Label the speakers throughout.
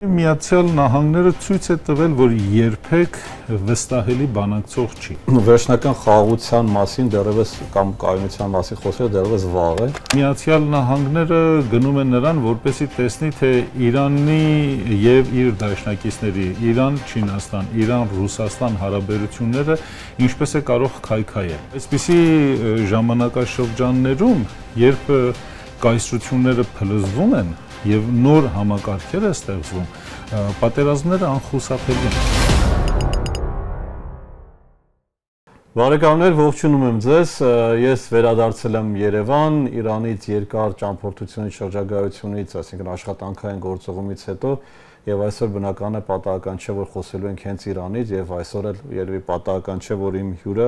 Speaker 1: Միացյալ Նահանգները ցույց է տվել, որ երբեք վստահելի բանակցող չի։
Speaker 2: Վերջնական խաղաղության մասին դեռևս կամ կայունության մասին խոսելը դեռևս վաղ է։
Speaker 1: Միացյալ Նահանգները գնում են նրան, որպեսզի տեսնի, թե Իրանի եւ իր դաշնակիցների Իրան-Չինաստան, Իրան-Ռուսաստան հարաբերությունները ինչպես է կարող քայքայել։ Այսպիսի ժամանակաշրջաններում, երբ կայսրությունները փլզվում են եւ նոր համակարգեր է ստեղծվում, պատերազմները անխուսափելի են։
Speaker 2: Բարեկամներ, ողջունում եմ ձեզ։ Ես վերադարձել եմ Երևան, Իրանից երկար ճամփորդությունից, շրջագայությունից, այսինքն աշխատանքային գործողումից հետո, եւ այսօր բնական է պատահական չէ, որ խոսելու ենք հենց Իրանից, եւ այսօր էլ երևի պատահական չէ, որ իմ հյուրը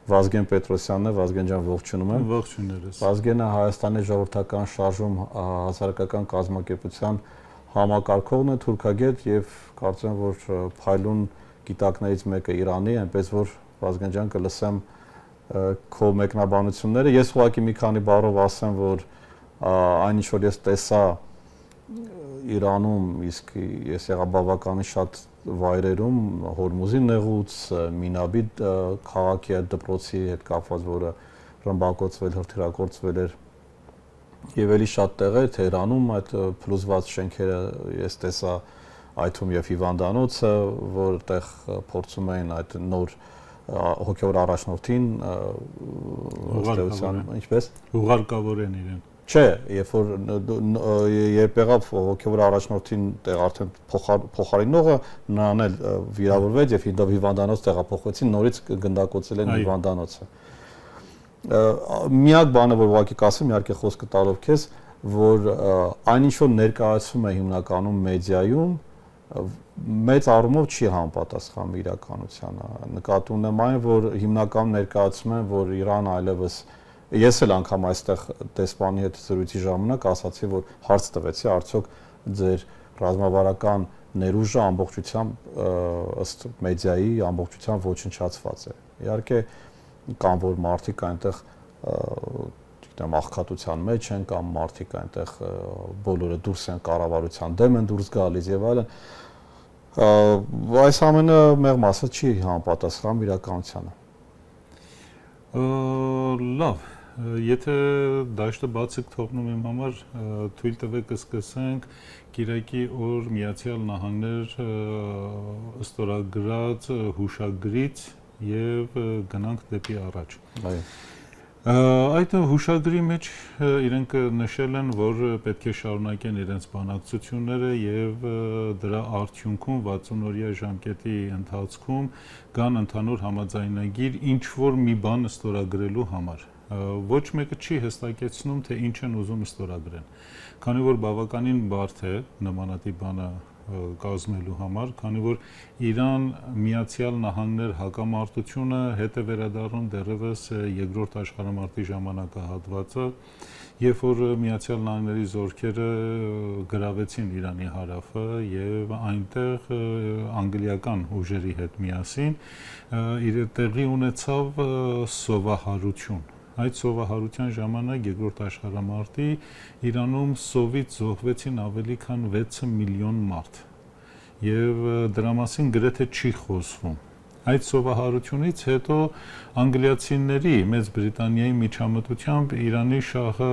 Speaker 2: Վազգեն Պետրոսյանն է։ Վազգեն ջան, ողջունում եմ։
Speaker 1: Ողջույններս։
Speaker 2: Վազգենը Հայաստանի ժողովրդական շարժում հասարակական կազմակերպության համակարգողն է, թուրքագետ եւ կարծեմ, որ փայլուն գիտակներից մեկը Իրանի, այնպես որ Վազգեն ջան կլսեմ քո մեկնաբանությունները։ Ես ուղղակի մի քանի բառով ասեմ, որ այն ինչ որ ես տեսա Իրանում, իսկ ես եղա բավականին շատ վայրերում, Հորմուզի նեղուց, Մինաբի քաղաքի այդ դպրոցի հետ կապված, որը ռմբակոծվել, հրթիռակոծվել էր, եւ էլի շատ տեղեր Թեհրանում այդ փլուզված շենքերը ես տեսա, այդ թվում եւ հիվանդանոցը, որտեղ փորձում էին այդ նոր հոգեոր առաջնորդին ըստեյության, ինչպես
Speaker 1: ուղարկավորեն իրեն։
Speaker 2: Չէ, երբ եղավ հոգեոր առաջնորդին տեղ արդեն փոխարինողը նրան էլ վիրավորվեց եւ հիվանդանոց տեղափոխվեցին, նորից գնդակոծել են հիվանդանոցը։ Միակ բանը, որ ուղղակի կասեմ, իհարկե խոսքը տալով քեզ, որ այն ինչ որ ներկայացվում է հիմնականում մեդիայում, մեծ առումով չի համապատասխանում իրականությանը։ Նկատի ունեմ այն, որ հիմնականում ներկայացում են, որ Իրանը այլևս Ես էլ անգամ այստեղ դեսպանի հետ զրույցի ժամանակ ասացի, որ հարց տվեցի, արդյոք ձեր ռազմավարական ներուժը ամբողջությամբ ըստ մեդիայի ամբողջությամբ ոչնչացված է։ Իհարկե կան որ մարդիկ այնտեղ գիտեմ աղքատության մեջ են կամ մարդիկ այնտեղ բոլորը դուրս են կառավարության դեմ են դուրս գալիս եւ այլն։ Այս ամենը մեղմ ասած չի համապատասխանում իրականությանը։
Speaker 1: Լավ, եթե դաշտը բաց եք թողնում իմ համար, թույլ տվեք սկսենք Կիրակի օր Միացյալ Նահանգներ ստորագրած հուշագրից եւ գնանք դեպի առաջ։
Speaker 2: Այո։
Speaker 1: Այդ հուշագրի մեջ իրենք նշել են, որ պետք է շարունակեն իրենց բանակցությունները եւ դրա արդյունքում 60-օրյա ժամկետի ընթացքում կան ընդհանուր համաձայնագիր ինչ որ մի բան ստորագրելու համար։ Ոչ մեկը չի հստակեցնում, թե ինչ են ուզում ստորագրեն։ Քանի որ բավականին բարդ է նմանատիպ բանը կազմելու համար, քանի որ Իրան-Միացյալ Նահանգներ հակամարտությունը հետ է վերադառնում դեռևս երկրորդ աշխարհամարտի ժամանակահատվածը, երբ որ Միացյալ Նահանգների զորքերը գրավեցին Իրանի հարավը եւ այնտեղ անգլիական ուժերի հետ միասին տեղի ունեցավ սովահարություն։ Այդ սովահարության ժամանակ երկրորդ աշխարհամարտի Իրանում սովից զոհվեցին ավելի քան 6 միլիոն մարդ եւ դրա մասին գրեթե չի խոսվում։ Այդ սովահարությունից հետո անգլիացիների Մեծ Բրիտանիայի միջամտությամբ Իրանի շահը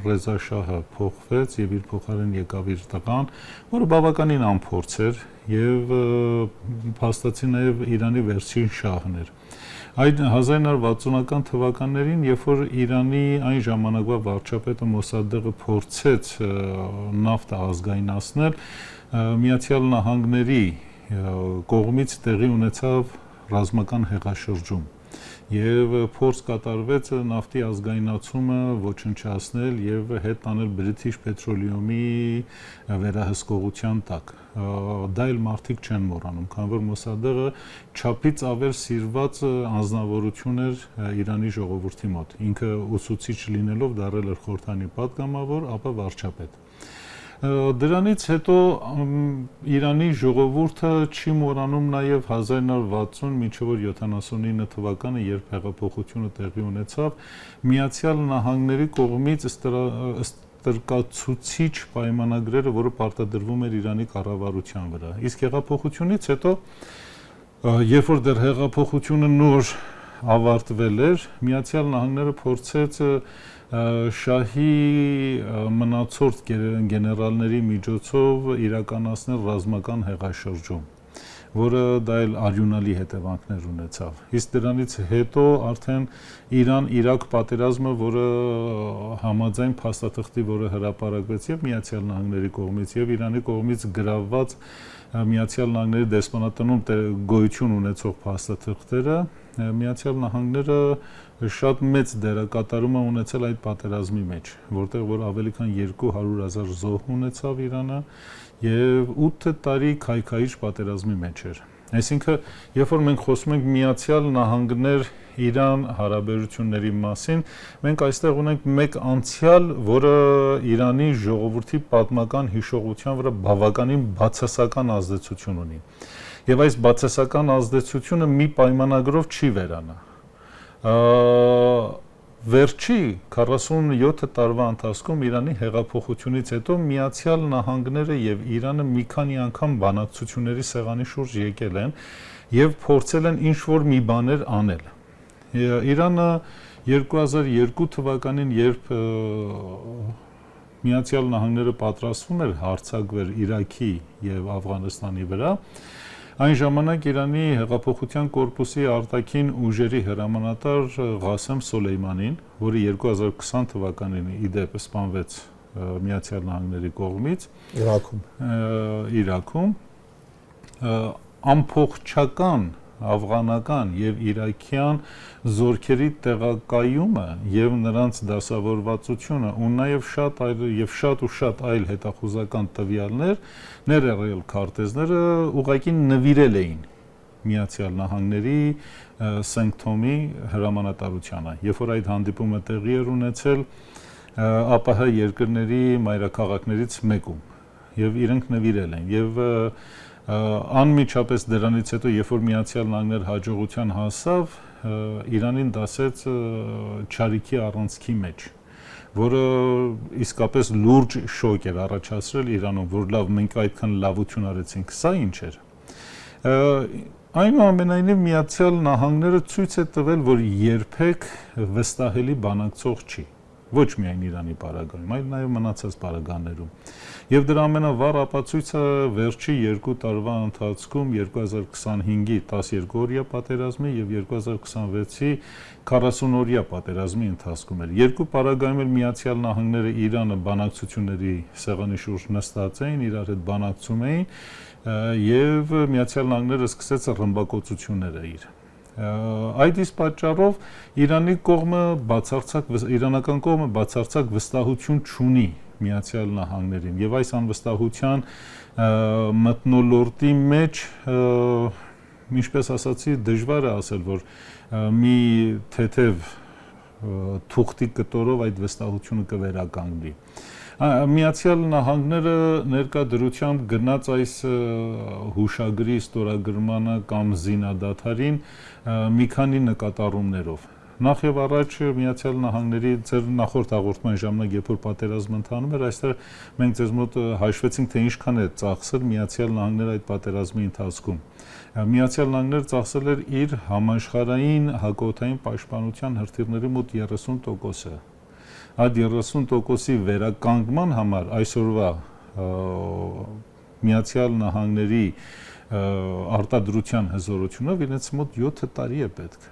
Speaker 1: Ռեզա շահը փոխվեց եւ իր փոխարեն եկավ իր տղան, որը բավականին անփորձ էր եւ փաստացի նաեւ Իրանի վերջին շահն էր։ Այդ 1960-ական թվականներին, երբ որ Իրանի այն ժամանակվա վարչապետը Մոսադեղը փորձեց նավթը ազգայնացնել, Միացյալ Նահանգների կողմից տեղի ունեցավ ռազմական հեղաշրջում եւ փորձ կատարվեց նավթի ազգայնացումը ոչնչացնել եւ հետ տանել British Petroleum-ի վերահսկողության տակ։ Դա էլ մարդիկ չեն մոռանում, քանի որ Մոսադեղը չափից ավել սիրված անձնավորություն էր Իրանի ժողովրդի մոտ։ Ինքը ուսուցիչ լինելով դարձել էր խորհրդանի պատգամավոր, ապա վարչապետ։ Դրանից հետո Իրանի ժողովուրդը չի մոռանում նաև 1960 մինչև 79 թվականը, երբ հեղափոխությունը տեղի ունեցավ, Միացյալ Նահանգների կողմից առարկացուցիչ պայմանագրերը, որը պարտադրվում էր Իրանի կառավարության վրա։ Իսկ հեղափոխությունից հետո, երբ որ դեռ հեղափոխությունը նոր ավարտվել էր, Միացյալ Նահանգները փորձեց շահի մնացորդ գեներալների միջոցով իրականացնել ռազմական հեղաշրջում, որը դա էլ արյունալի հետևանքներ ունեցավ։ Իսկ դրանից հետո արդեն Իրան-Իրաք պատերազմը, որը համաձայն փաստաթղթի, որը հրապարակվեց եւ Միացյալ Նահանգների կողմից եւ Իրանի կողմից գրավված Միացյալ Նահանգների դեսպանատնում գոյություն ունեցող փաստաթղթերը, Միացյալ Նահանգները շատ մեծ դերակատարում է ունեցել այդ պատերազմի մեջ, որտեղ որ ավելի քան 200,000 զոհ ունեցավ Իրանը եւ 8 տարի քայքայիչ պատերազմի մեջ էր։ Այսինքն, երբ որ մենք խոսում ենք Միացյալ Նահանգներ-Իրան հարաբերությունների մասին, մենք այստեղ ունենք մեկ անցյալ, որը Իրանի ժողովրդի պատմական հիշողության վրա բավականին բացասական ազդեցություն ունի։ Եվ այս բացասական ազդեցությունը մի պայմանագրով չի վերանա։ Վերջի 47 տարվա ընթացքում Իրանի հեղափոխությունից հետո Միացյալ Նահանգները եւ Իրանը մի քանի անգամ բանակցությունների սեղանի շուրջ եկել են եւ փորձել են ինչ-որ մի բաներ անել։ Իրանը 2002 թվականին, երբ Միացյալ Նահանգները պատրաստվում էր հարձակվել Իրաքի եւ Աֆղանստանի վրա, այն ժամանակ Իրանի հեղափոխության կորպուսի արտաքին ուժերի հրամանատար Ղասեմ Սոլեյմանին, որը 2020 թվականին իդեպ սպանվեց Միացյալ Նահանգների կողմից Իրաքում, ամփոփչական աֆղանական եւ իրաքյան զորքերի տեղակայումը եւ նրանց դասավորվածությունը ու նաեւ շատ այլ հետախուզական տվյալներ, ներառյալ քարտեզները ուղղակի նվիրել էին Միացյալ Նահանգների Սենքթոմի հրամանատարությանը։ Երբ որ այդ հանդիպումը տեղի էր ունեցել ԱՊՀ երկրների մայրաքաղաքներից մեկում եւ իրենք նվիրել են եւ անմիջապես դրանից հետո, երբ որ Միացյալ Նահանգներ հաջողության հասավ, Իրանին դասեց չարիքի առանցքի մեջ, որը իսկապես լուրջ շոկ էր առաջացրել Իրանում, որ լավ, մենք այդքան լավություն արեցինք, սա ինչ էր։ Այնուամենայնիվ Միացյալ Նահանգները ցույց է տվել, որ երբեք վստահելի բանակցող չի, ոչ միայն Իրանի պարագայում, այլ նաև մնացած պարագաներում։ Եվ դրա ամենավառ ապացույցը վերջի 2 տարվա ընթացքում 2025-ի 12-օրյա պատերազմի եւ 2026-ի 40-օրյա պատերազմի ընթացքում էր։ Երկու պարագայում էլ Միացյալ Նահանգները Իրանը բանակցությունների սեղանի շուրջ նստած էին, իրար հետ բանակցում էին եւ Միացյալ Նահանգները սկսեց ռմբակոծությունները իր։ Այդ իսկ պատճառով իրանական կողմը բացարձակ վստահություն չունի Միացյալ Նահանգներին եւ այս անվստահության մթնոլորտի մեջ, ինչպես ասացի, դժվար է ասել, որ մի թեթև թուղթի կտորով այդ վստահությունը կվերականգնի։ Միացյալ Նահանգները ներկա դրությամբ գնաց այս հուշագրի ստորագրմանը կամ զինադադարին մի քանի նկատառումներով։ Նախ եւ առաջ Միացյալ Նահանգների ձեր նախորդ հաղորդման ժամանակ, երբ որ պատերազմը ընթանում էր, այստեղ մենք ձեզ մոտ հաշվեցինք, թե ինչքան է ծախսել Միացյալ Նահանգները այդ պատերազմի ընթացքում։ Միացյալ Նահանգները ծախսել էր իր համաշխարհային հակաօդային պաշտպանության հրթիռների մոտ 30%-ը։ Այդ 30%-ի վերականգնման համար այսօրվա Միացյալ Նահանգների արտադրության հզորությունով իրենց մոտ 7 տարի է պետք։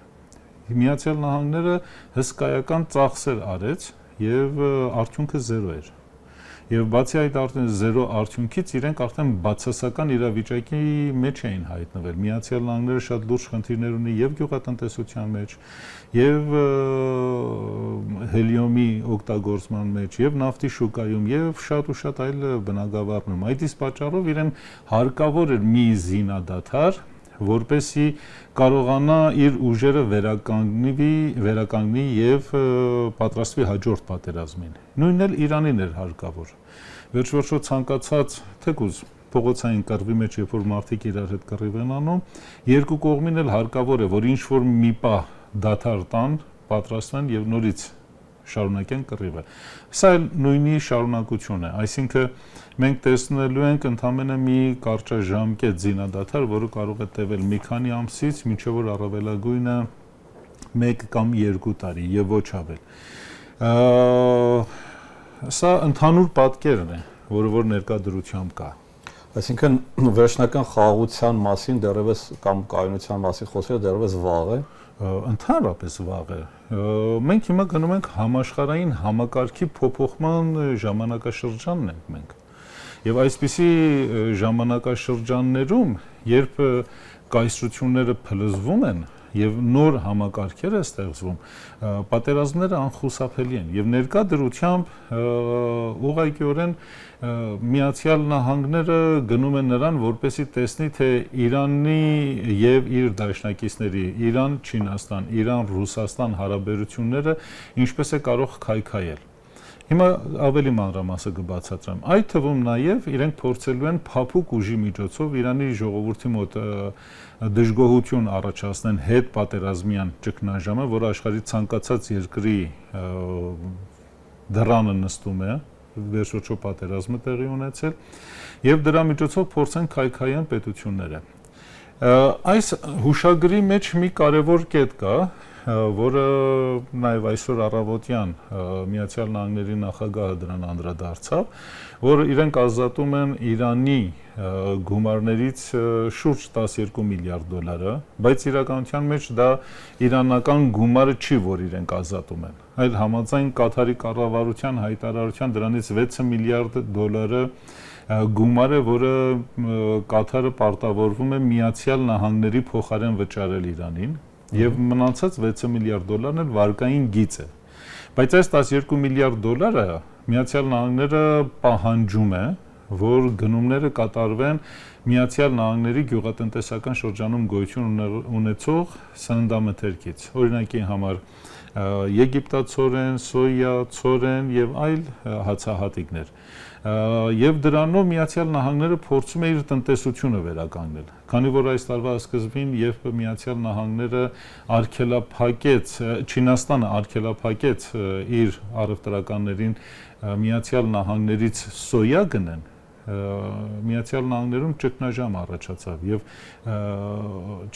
Speaker 1: Միացյալ Նահանգները հսկայական ծախսեր արեց եւ արդյունքը 0 էր։ Եվ բացի այդ զերո արդյունքից իրենք արդեն բացասական իրավիճակի մեջ էին հայտնվել։ Միացյալ Նահանգները շատ լուրջ խնդիրներ ունի եւ գյուղատնտեսության մեջ, եւ հելիումի օգտագործման մեջ, եւ նավթի շուկայում, եւ շատ այլ բնագավառներում։ Այդ իսկ պատճառով իրեն հարկավոր էր մի զինադադար, որպեսզի կարողանա իր ուժերը վերականգնի եւ պատրաստվի հաջորդ պատերազմին։ Նույնն էլ Իրանին էր հարկավոր։ Վերջ-վերջո ցանկացած թեկուզ փողոցային կռվի մեջ, երբ որ մարդիկ իրար հետ կռիվ են անում, երկու կողմին էլ հարկավոր է, որ ինչ որ մի պահ դադար տան, պատրաստվեն եւ նորից շարունակեն կռիվը։ Սա էլ նույնի շարունակություն է, այսինքն մենք տեսնելու ենք ընդամենը մի կարճաժամկետ զինադադար, որը կարող է տևել մի քանի ամսից, մինչև որ առավելագույնը 1 կամ 2 տարի եւ ոչ ավել։ Սա ընդհանուր պատկերն է, որը որ ներկա դրությամբ կա։
Speaker 2: Այսինքն վերջնական խաղաղության մասին դեռևս կամ կայունության մասին խոսելը դեռևս վաղ է։
Speaker 1: Ընդհանրապես վաղ է։ Մենք հիմա գնում ենք համաշխարհային համակարգի փոփոխման ժամանակաշրջանն ենք մենք։ Եվ այսպիսի ժամանակաշրջաններում, երբ կայսրությունները փլզվում են եւ նոր համակարգեր է ստեղծվում, պատերազմները անխուսափելի են եւ ներկա դրությամբ ուղղակիորեն Միացյալ Նահանգները գնում են նրան, որպեսզի տեսնի, թե Իրանի եւ իր դաշնակիցների Իրան, Չինաստան, Իրան, Ռուսաստան հարաբերությունները ինչպես է կարող քայքայել։ Հիմա ավելի մանրամասը կբացատրեմ։ Այդ թվում նաև իրենք փորձելու են փափուկ ուժի միջոցով Իրանի ժողովրդի մոտ դժգոհություն առաջացնեն հետ պատերազմյան ճգնաժամը, որը աշխարհի ցանկացած երկրի դռանը նստում է, վերջոչո պատերազմը տեղի ունեցել, եւ դրա միջոցով փորձեն քայքայեն պետությունները։ Այս հուշագրի մեջ մի կարևոր կետ կա, որը նաև այսօր առավոտյան Միացյալ Նահանգների նախագահը դրան անդրադարձավ, որ իրենք ազատում են Իրանի գումարներից շուրջ 12 միլիարդ դոլարը, բայց իրականության մեջ դա իրանական գումարը չի, որ իրենք ազատում են, այլ համաձայն Կաթարի կառավարության հայտարարության դրանից 6 միլիարդ դոլարը գումար է, որը Կաթարը պարտավորվում է Միացյալ Նահանգների փոխարեն վճարել Իրանին, եւ մնացած 6 միլիարդ դոլարն էլ վարկային գիծ է։ Բայց այս 12 միլիարդ դոլարը Միացյալ Նահանգները պահանջում է, որ գնումները կատարվեն Միացյալ Նահանգների գյուղատնտեսական շրջանում գոյություն ունեցող սննդամթերքից։ Օրինակի համար եգիպտացորեն, սոյա, ցորեն եւ այլ հացահատիկներ։ Եվ դրանով Միացյալ Նահանգները փորձում է իր տնտեսությունը վերականգնել։ Քանի որ այս տարվա սկզբին, երբ Միացյալ Նահանգները արգելափակեց, Չինաստանը արգելափակեց իր առևտրականներին Միացյալ Նահանգներից սոյա գնեն, Միացյալ Նահանգներում ճգնաժամ առաջացավ եւ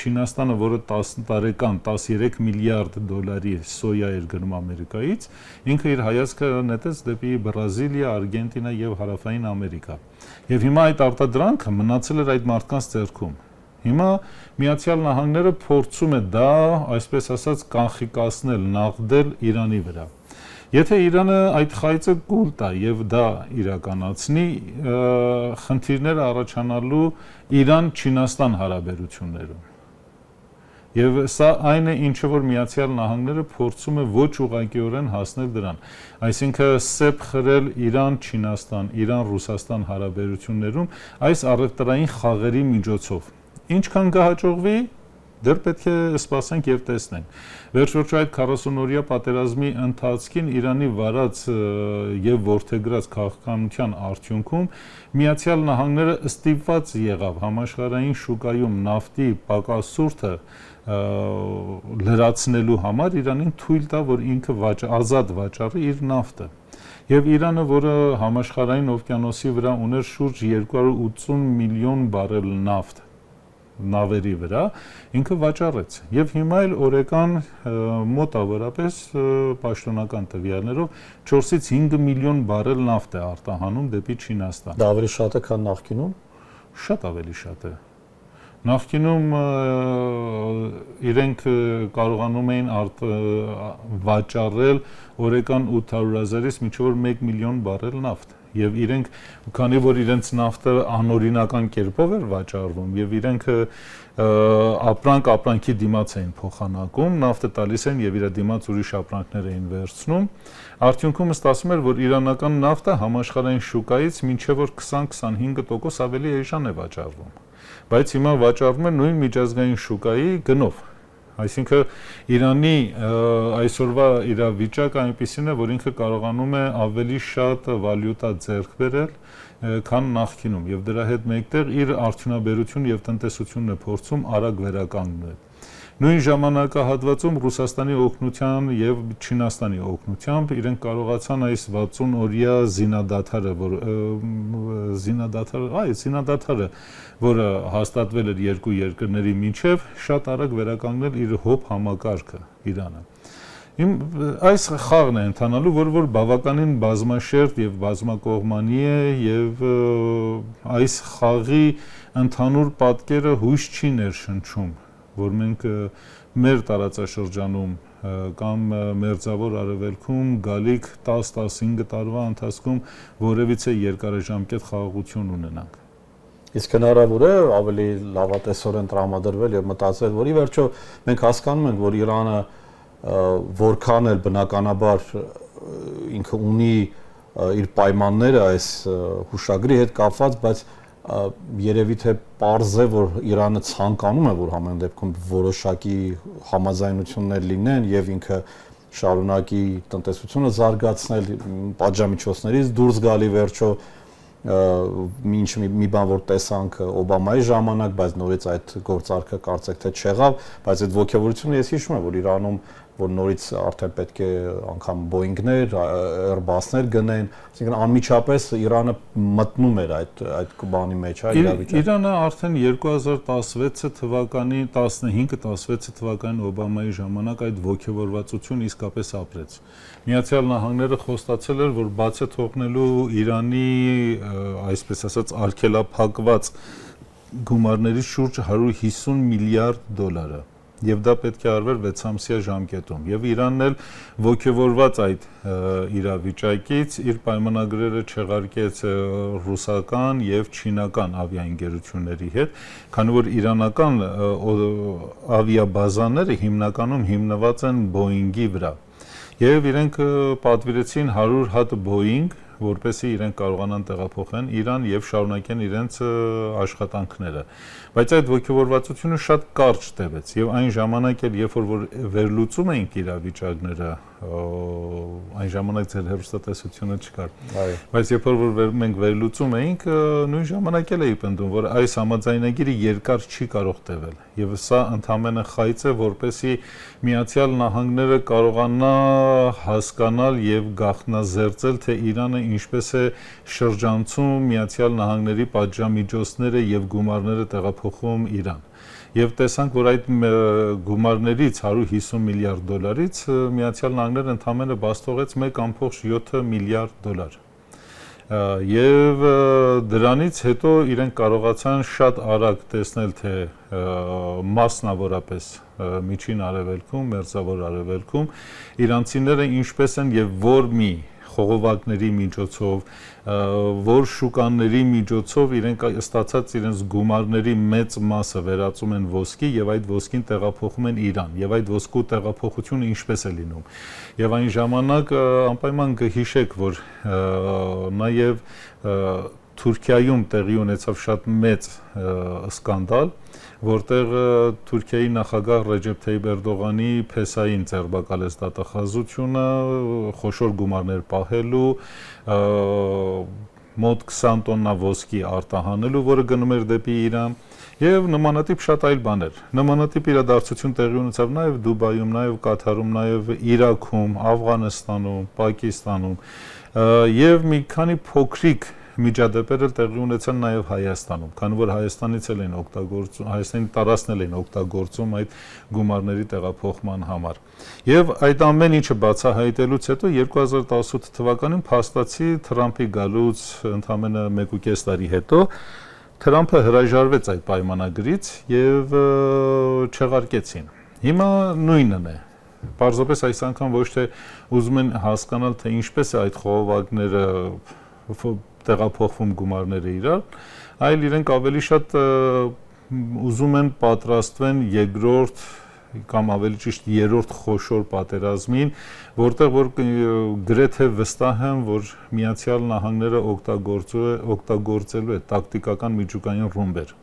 Speaker 1: Չինաստանը, որը 10 տարեկան 13 միլիարդ դոլարի սոյա էր գնում Ամերիկայից, ինքը իր հայացքը նետեց դեպի Բրազիլիա, Արգենտինա եւ Հարավային Ամերիկա։ Եվ հիմա այդ արտադրանքը մնացել էր այդ մարդկանց ձեռքում։ Հիմա Միացյալ Նահանգները փորձում է դա, այսպես ասած, կանխիկացնել, նաղդել Իրանի վրա։ Եթե Իրանը այդ խայծը կուլ տա եւ դա իրականացնի, խնդիրներ առաջանալու Իրան-Չինաստան հարաբերություններում։ Եվ սա այն է, ինչը որ Միացյալ Նահանգները փորձում է ոչ ուղղակիորեն հասնել դրան։ Այսինքն սեպ խրել Իրան-Չինաստան, Իրան-Ռուսաստան հարաբերություններում այս առևտրային խաղերի միջոցով։ Ինչքան կհաջողվի, դեռ պետք է սպասենք եւ տեսնենք։ Վերջորջո այդ 40-օրյա պատերազմի ընթացքին Իրանի վարած եւ ворթեգրած քաղաքականության արդյունքում Միացյալ Նահանգները ստիպված եղավ համաշխարհային շուկայում նավթի պակասուրդը լրացնելու համար Իրանին թույլ տա, որ ինքը ազատ վաճառի իր նավթը։ Եվ Իրանը, որը համաշխարհային օվկիանոսի վրա ուներ շուրջ 280 միլիոն բարել նավթ նավերի վրա, ինքը վաճառեց։ Եվ հիմա էլ օրական մոտավորապես պաշտոնական տվյալներով 4-ից 5 միլիոն բարել նավթ է արտահանում դեպի Չինաստան։
Speaker 2: Դա ավելի շատ է, քան նախկինում։
Speaker 1: Շատ ավելի շատ է։ Նախկինում իրենք կարողանում էին վաճառել օրական 800,000-ից մինչև 1 միլիոն բարել նավթ։ Եվ իրենք, քանի որ իրենց նավթը անօրինական կերպով էր վաճառվում եւ իրենք ապրանքի դիմաց էին փոխանակում, նավթը տալիս են եւ իր դիմաց ուրիշ ապրանքներ էին վերցնում, արդյունքում ստացվում էր, որ իրանական նավթը համաշխարհային շուկայից մինչեւ որ 20-25% ավելի էժան է վաճառվում։ Բայց հիմա վաճառվում է նույն միջազգային շուկայի գնով։ Այսինքն Իրանի այսօրվա իր վիճակը այնպիսին է, որ ինքը կարողանում է ավելի շատ վալյուտա ձեռք բերել, քան նախկինում, եւ դրա հետ մեկտեղ իր արդյունաբերություն եւ տնտեսությունն է փորձում արագ վերականգնել։ Նույն ժամանակահատվածում Ռուսաստանի օգնության եւ Չինաստանի օգնությամբ իրենք կարողացան այս 60 օրյա զինադադարը, որը հաստատվել էր երկու երկրների միջև, շատ արագ վերականգնել իր հոբ համակարգը Իրանը։ Այս խաղն է ընթանալու, որ բավականին բազմաշերտ եւ բազմակողմանի է եւ այս խաղի ընդհանուր պատկերը հույս չի ներշնչում, որ մենք մեր տարածաշրջանում կամ մերձավոր արևելքում գալիք 10-15 տարվա ընթացքում որևիցե երկարաժամկետ խաղաղություն ունենանք։
Speaker 2: Իսկ հնարավոր է ավելի լավատեսորեն տրամադրվել եւ մտածել, որ ի վերջո մենք հասկանում ենք, որ Իրանը որքան էլ բնականաբար ինքը ունի իր պայմանները այս հուշագրի հետ կապված, բայց երևի թե պարզ է, որ Իրանը ցանկանում է, որ ամեն դեպքում որոշակի համաձայնություններ լինեն եւ ինքը շարունակի տնտեսությունը զարգացնել, պատժամիջոցներից դուրս գալի վերջո մի բան որ տեսանք Օբամայի ժամանակ, բայց նորից այդ գործարքը կարծեք թե չեղավ, բայց այդ ողջավորությունը ես հիշում եմ, որ Իրանում որ նորից արդեն պետք է անգամ Boeing-ներ, Airbus-ներ գնեն, այսինքն անմիջապես Իրանը մտնում էր այդ բանի մեջ, հա, իրավիճակը։ Իրանը
Speaker 1: արդեն 2016 թվականի 15-16 թվականին Օբամայի ժամանակ այդ ողջավորվածությունը իսկապես ապրեց։ Միացյալ Նահանգները խոստացել էր, որ բաց է թողնելու Իրանի, այսպես ասած, արգելափակված գումարների շուրջ 150 միլիարդ դոլարը։ Եվ դա պետք է արվեր 6 ամսյա ժամկետում։ Եվ Իրանն էլ ողջավորված այդ իրավիճակից իր պայմանագրերը չեղարկեց ռուսական եւ չինական ավիաընկերությունների հետ, քանի որ իրանական ավիաբազաները հիմնականում հիմնված են Boeing-ի վրա։ Եվ իրենք պատվիրեցին 100 հատ Boeing, որպեսզի իրենք կարողանան տեղափոխեն Իրան եւ շարունակեն իրենց աշխատանքները։ Բայց այդ ողջավորվածությունը շատ կարճ տևեց եւ այն ժամանակ էլ երբ որ վերլուծում էինք իրավիճակները, այն ժամանակ ձեր հեռուստատեսությունը չկար։ Բայց երբ որ մենք վերլուծում էինք, նույն ժամանակ էլ էի պնդում, որ այս համաձայնագիրը երկար չի կարող տևել եւ սա ընդհանրապես խայծ է, որպեսզի Միացյալ Նահանգները կարողանա հասկանալ եւ գաղտնազերծել, թե Իրանը ինչպես է շրջանցում Միացյալ Նահանգների պատժամիջոցները եւ գումարները տեղափոխում Իրան։ Եվ տեսանք, որ այդ գումարներից 150 միլիարդ դոլարից Միացյալ Նահանգները ընդամենը բաց թողեց 1.7 միլիարդ դոլար։ Եվ դրանից հետո իրենք կարողացան շատ արագ տեսնել, թե մասնավորապես միջին արևելքում, մերձավոր արևելքում իրանցիները ինչպես են եւ որ մի խողովակների միջոցով, որ շուկաների միջոցով իրենք ստացած իրենց գումարների մեծ մասը վերածում են ոսկի եւ այդ ոսկին տեղափոխում են Իրան եւ այդ ոսկու տեղափոխությունը ինչպես է լինում։ Եվ այն ժամանակ անպայման կհիշեք, որ նաեւ Թուրքիայում տեղի ունեցավ շատ մեծ սկանդալ, որտեղ Թուրքիայի նախագահ Ռեջեփ Թայիպ Էրդողանի փեսային ձերբակալեց դատախազությունը, խոշոր գումարներ պահելու, մոտ 20 տոննա ոսկի արտահանելու, որը գնում էր դեպի Իրան, եւ նմանատիպ շատ այլ բաներ։ Նմանատիպ իրադարձություն տեղի ունեցավ նաեւ Դուբայում, նաեւ Կաթարում, նաեւ Իրաքում, Աֆղանստանում, Պակիստանում եւ մի քանի փոքրիկ միջադեպեր էլ տեղի ունեցան նաև Հայաստանում, քանի որ Հայաստանից էլ են օգտագործում, Հայաստանի տարածքն են օգտագործում այդ գումարների տեղափոխման համար։ Եվ այդ ամեն ինչը բացահայտելուց հետո 2018 թվականին փաստացի Թրամփի գալուց ընդամենը 1.5 տարի հետո Թրամփը հրաժարվեց այդ պայմանագրից եւ չեղարկեցին։ Հիմա նույնն է։ Պարզապես այս անգամ ոչ թե ուզում են հասկանալ, թե ինչպես է այդ խողովակները տեղափոխվում գումարները իրար, այլ իրենք ավելի շատ ուզում են պատրաստվեն երկրորդ կամ ավելի ճիշտ երրորդ խոշոր պատերազմին, որտեղ որ գրեթե վստահ եմ, որ Միացյալ Նահանգները օգտագործելու է տակտիկական միջուկային ռումբեր։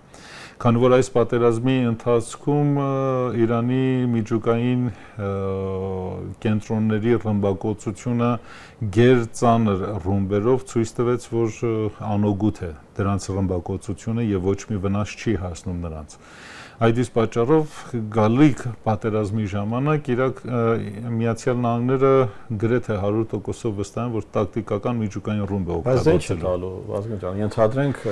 Speaker 1: Քանի որ այս պատերազմի ընթացքում Իրանի միջուկային կենտրոնների ռմբակոծությունը գերծանր ռումբերով ցույց տվեց, որ անօգուտ է դրանց ռմբակոծությունը եւ ոչ մի վնաս չի հասնում նրանց։ Այդ իսկ պատճառով գալիք պատերազմի ժամանակ Իրաք Միացյալ Նահանգները գրեթե 100%-ով վստահ են, որ տակտիկական միջուկային ռումբ է
Speaker 2: Բայց ինչ է տալու, Վազգեն ջան, ենթադրենք,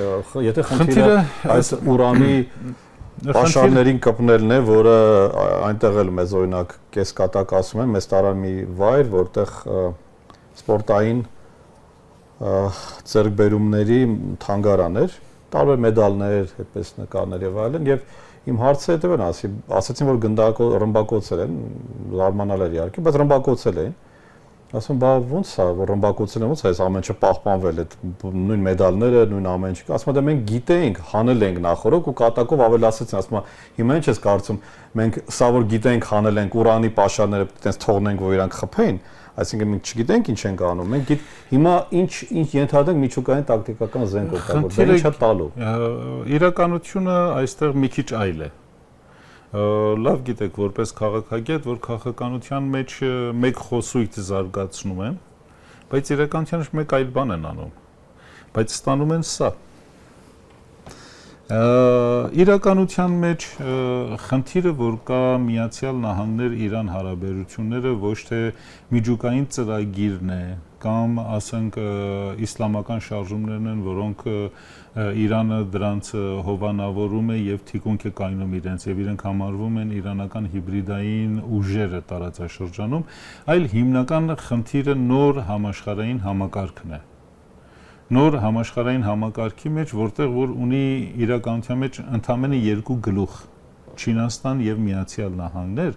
Speaker 2: եթե խնդիրը այս ուրանի պաշարներին կպնելն է, որը այնտեղ էլ մեզ օրինակ կեսկատակ ասում են, մեզ տարան մի վայր, որտեղ սպորտային ձեռքբերումների թանգարան էր, տարբեր մեդալներ, այդպես նկարներ եւ այլն, եւ իմ հարցը հետեւն ասացին, որ ռմբակոծել են, զարմանալ էր իհարկե, բայց ռմբակոծել էին։ Ասում բա ո՞նց է, որ ռմբակոծել են, ո՞նց է այս ամեն ինչը պահպանվել, այդ նույն մեդալները, նույն ամեն ինչը։ Ասում եմ, մենք գիտեինք, հանել ենք նախորդ ու կատակով ավելացրեցին, ասում եմ, հիմա ինչ ես կարծում, մենք սա որ գիտենք, հանել ենք, ուրանի պաշարները այտենց թողնենք, որ իրանք խփեին, այսինքն մենք չգիտենք ինչ ենք անում, մենք հիմա ինչ ենթադրենք միջուկային տակտիկական զենք օգտագործել, ինչա տալու։
Speaker 1: Իրականությունը այստեղ մի քիչ այլ է։ Լավ գիտեք որպես քաղաքագետ, որ քաղաքականության մեջ մեկ խոսույթ զարգացնում են, բայց իրականության մեջ մեկ այլ բան են անում, բայց ստանում են սա։ Իրականության մեջ խնդիրը, որ կա Միացյալ Նահանգներ-Իրան հարաբերությունները ոչ թե միջուկային ծրագիրն է, կամ ասենք իսլամական շարժումներն են, որոնք Իրանը դրանց հովանավորում է եւ թիկունք է կայնում իրենց եւ իրենք համարվում են իրանական հիբրիդային ուժերը տարածաշրջանում, այլ հիմնական խնդիրը նոր համաշխարհային համակարգն է։ Նոր համաշխարհային համակարգի մեջ, որտեղ որ ունի իրականության մեջ ընդամենը երկու գլուխ՝ Չինաստան եւ Միացյալ Նահանգներ,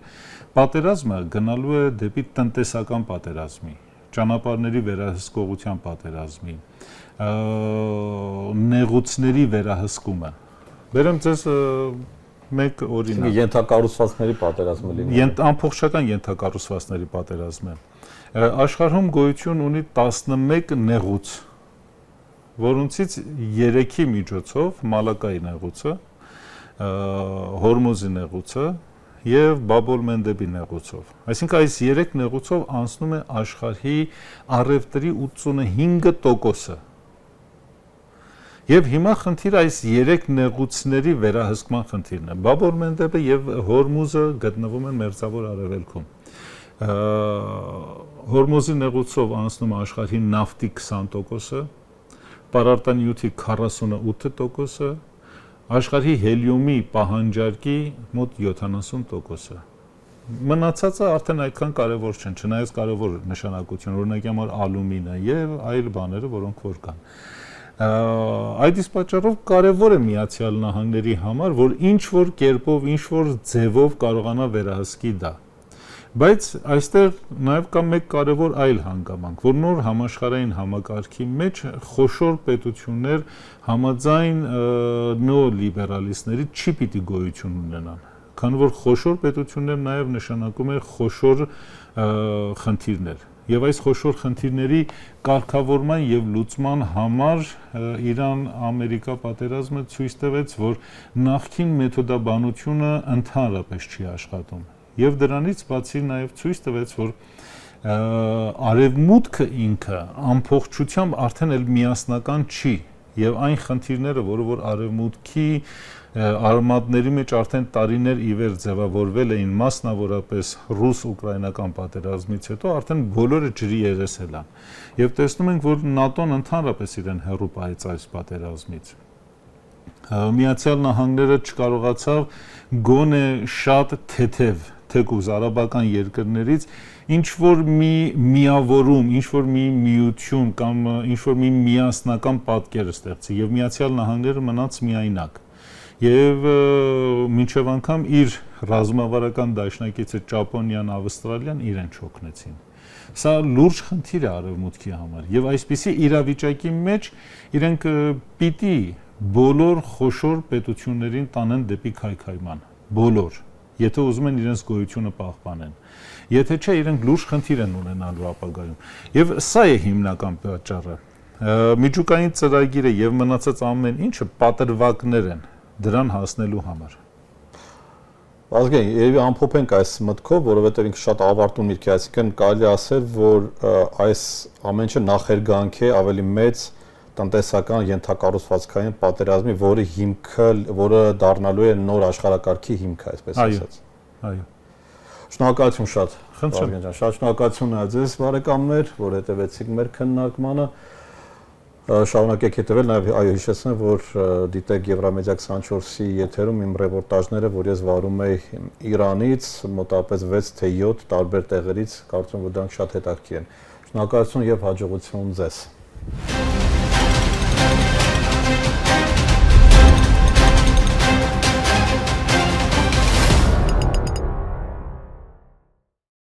Speaker 1: պատերազմը գնալու է դեպի տնտեսական պատերազմի, ճանապարհների վերահսկողության պատերազմի, նեղուցների վերահսկումը։ Բերեմ ձեզ մեկ օրինակ։
Speaker 2: Ենթակառուցվածքների պատերազմը լինի։
Speaker 1: Ամբողջական ենթակառուցվածքների պատերազմ է։ Աշխարհում գոյություն ունի 11 նեղուց, որոնցից 3-ի միջոցով Մալակայի նեղուցը, Հորմուզի նեղուցը եւ Բաբ-օլ-Մենդեբի նեղուցով։ Այսինքն այս 3 նեղուցով անցնում է աշխարհի առևտրի 85%-ը։ Եվ հիմա խնդիրը այս 3 նեղուցների վերահսկման խնդիրն է։ Բաբ-օլ-Մենդեբը եւ Հորմուզը գտնվում են Մերձավոր Արևելքում։ Հորմուզի նեղուցով անցնում է աշխարհի նավթի 20%-ը, պարարտանյութի 48%-ը, աշխարհի հելիումի պահանջարկի մոտ 70%-ը։ Մնացածը արդեն այդքան կարևոր չեն, չնայած կարևոր նշանակություն, օրինակ համար ալումինը եւ այլ բաները, որոնք որ կան։ Այդ իսկ պատճառով կարևոր է Միացյալ Նահանգների համար, որ ինչ որ կերպով, ինչ որ ձևով կարողանա վերահսկի դա։ Բայց այստեղ նաև կա մեկ կարևոր այլ հանգամանք, որ նոր համաշխարհային համակարգի մեջ խոշոր պետություններ համաձայն նեոլիբերալիստների չի պիտի գոյություն ունենան, քանի որ խոշոր պետություններ նաև նշանակում է խոշոր խնդիրներ։ Եվ այս խոշոր խնդիրների կարգավորման եւ լուծման համար Իրան-Ամերիկա պատերազմը ցույց տվեց, որ նախկին մեթոդաբանությունը ընդհանրապես չի աշխատում։ Եվ դրանից բացի նաև ցույց տվեց, որ արևմուտքը ինքը ամբողջությամբ արդեն էլ միասնական չի եւ այն խնդիրները, որ արևմուտքի արմատների մեջ արդեն տարիներ ի վեր ձևավորվել էին մասնավորապես ռուս-ուկրաինական պատերազմից հետո արդեն բոլորը ջրի երեսել են եւ տեսնում ենք, որ ՆԱՏՕ-ն ընդհանրապես իրեն հեռու պահեց այս պատերազմից։ Միացյալ Նահանգները չկարողացավ գոնե շատ թեթև արաբական երկրներից ինչ որ մի միավորում, ինչ որ մի միություն կամ ինչ որ մի միասնական պատկեր ստեղծի եւ Միացյալ Նահանգները մնաց միայնակ եւ մինչեւ անգամ իր ռազմավարական դաշնակիցը Ճապոնիան, Ավստրալիան իրեն չօգնեցին։ Սա լուրջ խնդիր է արևմուտքի համար եւ այսպիսի իրավիճակի մեջ իրենք պիտի բոլոր խոշոր պետություններին տանեն դեպի քայքայման, բոլոր, եթե ուզում են իրենց գոյությունը պահպանեն։ Եթե չէ, իրենք լուրջ խնդիր են ունենալու ապագայում։ Եվ սա է հիմնական պատճառը։ Միջուկային ծրագիրը եւ մնացած ամեն ինչը պատրվակներ են դրան հասնելու համար։
Speaker 2: Ազգային, երևի ամփոփենք այս մտքով, որովհետեւ ինքը շատ ավարտուն միտք է, այսինքն կարելի ասել, որ այս ամենը նախերգանք է ավելի մեծ տնտեսական ենթակառուցվածքային պատերազմի, որը դառնալու է նոր աշխարհակարգի հիմքը, այսպես ասած։
Speaker 1: Այո։
Speaker 2: Շնորհակալություն շատ։
Speaker 1: Խնդրեմ։
Speaker 2: Վազգեն ջան, շատ շնորհակալություն ձեզ բարեկամներ, որ հետևեցիք մեր քննարկմանը։ Շարունակեք հետևել, նաև այո հիշեցնեմ, որ դիտեք Եվրամեդիա 24-ի եթերում իմ ռեպորտաժները, որ ես վարում եի Իրանից, մոտավորապես 6 թե 7 տարբեր տեղերից, կարծում եմ, որ դրանք շատ հետաքրքիր են։ Շնորհակալություն եւ հաջողություն ձեզ։